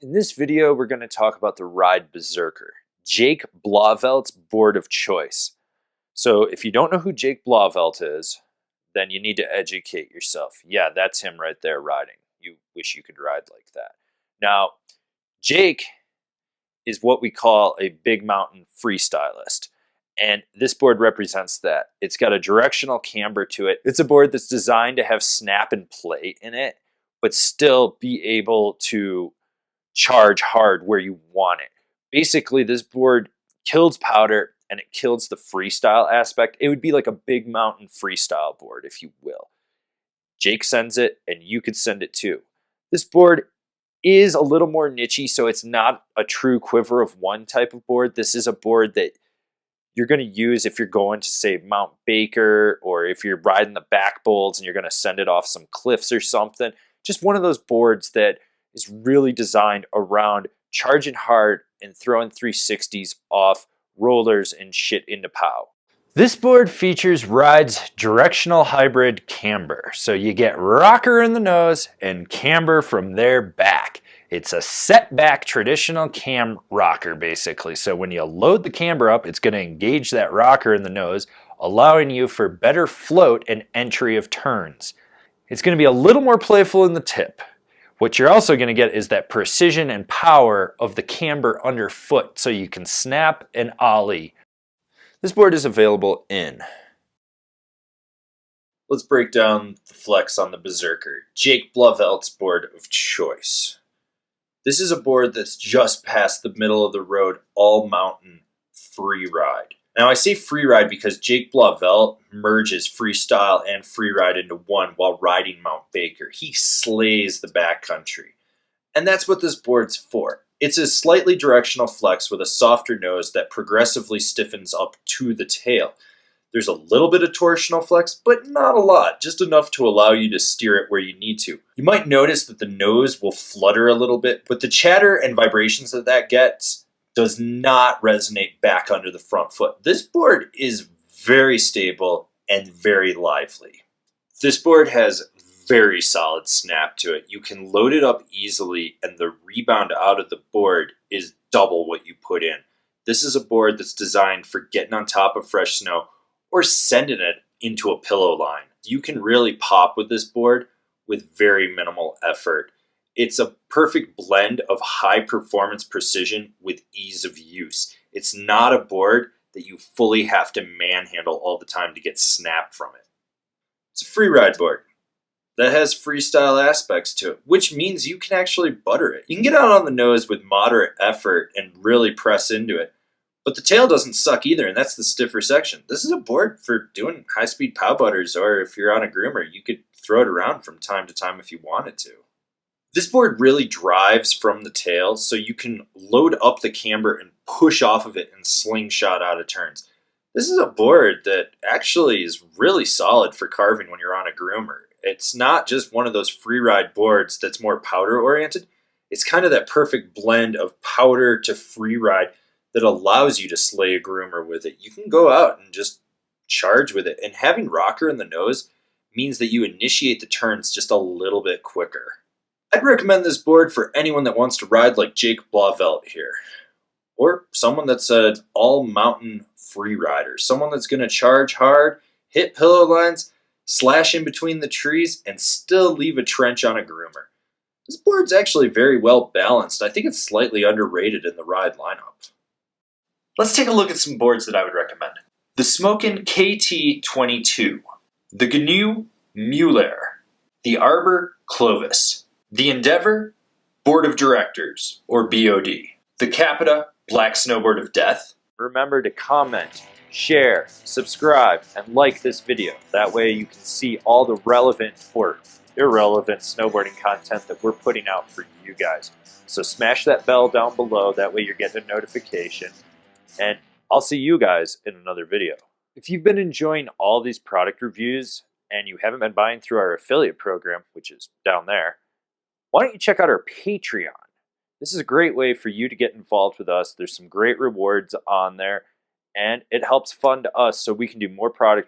In this video, we're going to talk about the Ride Berzerker, Jake Blauveldt's board of choice. So if you don't know who Jake Blauveldt is, then you need to educate yourself. Yeah, that's him right there riding. You wish you could ride like that. Now, Jake is what we call a big mountain freestylist. And this board represents that. It's got a directional camber to it. It's a board that's designed to have snap and play in it, but still be able to charge hard where you want it. Basically, this board kills powder and it kills the freestyle aspect. It would be like a big mountain freestyle board, if you will. Jake sends it and you could send it too. This board is a little more nichey, so it's not a true quiver of one type of board. This is a board that you're going to use if you're going to, say, Mount Baker, or if you're riding the back bolts and you're going to send it off some cliffs or something. Just one of those boards that is really designed around charging hard and throwing 360s off rollers and shit into POW. This board features Ride's directional hybrid camber. So you get rocker in the nose and camber from their back. It's a set back traditional cam rocker basically. So when you load the camber up, it's going to engage that rocker in the nose, allowing you for better float and entry of turns. It's going to be a little more playful in the tip. What you're also going to get is that precision and power of the camber underfoot, so you can snap and ollie. This board is available in. Let's break down the flex on the Berzerker, Jake Blauveldt's board of choice. This is a board that's just past the middle of the road, all mountain free ride. Now I say free ride because Jake Blauveldt merges freestyle and free ride into one while riding Mount Baker. He slays the backcountry. And that's what this board's for. It's a slightly directional flex with a softer nose that progressively stiffens up to the tail. There's a little bit of torsional flex, but not a lot, just enough to allow you to steer it where you need to. You might notice that the nose will flutter a little bit, but the chatter and vibrations that gets does not resonate back under the front foot. This board is very stable and very lively. This board has very solid snap to it. You can load it up easily and the rebound out of the board is double what you put in. This is a board that's designed for getting on top of fresh snow or sending it into a pillow line. You can really pop with this board with very minimal effort. It's a perfect blend of high performance precision with ease of use. It's not a board that you fully have to manhandle all the time to get snap from it. It's a free ride board that has freestyle aspects to it, which means you can actually butter it. You can get out on the nose with moderate effort and really press into it, but the tail doesn't suck either, and that's the stiffer section. This is a board for doing high-speed POW butters, or if you're on a groomer, you could throw it around from time to time if you wanted to. This board really drives from the tail, so you can load up the camber and push off of it and slingshot out of turns. This is a board that actually is really solid for carving when you're on a groomer. It's not just one of those free ride boards that's more powder oriented. It's kind of that perfect blend of powder to free ride that allows you to slay a groomer with it. You can go out and just charge with it, and having rocker in the nose means that you initiate the turns just a little bit quicker. I'd recommend this board for anyone that wants to ride like Jake Blauveldт here, or someone that's an all-mountain free rider, someone that's going to charge hard, hit pillow lines, slash in between the trees, and still leave a trench on a groomer. This board's actually very well balanced. I think it's slightly underrated in the ride lineup. Let's take a look at some boards that I would recommend. The Smokin' KT22, the GNU Mueller, the Arbor Clovis, the Endeavor Board of Directors, or BOD, the Capita Black Snowboard of Death. Remember to comment, share, subscribe, and like this video. That way you can see all the relevant or irrelevant snowboarding content that we're putting out for you guys. So smash that bell down below, that way you're getting a notification. And I'll see you guys in another video. If you've been enjoying all these product reviews and you haven't been buying through our affiliate program, which is down there, why don't you check out our Patreon? This is a great way for you to get involved with us. There's some great rewards on there, and it helps fund us so we can do more product reviews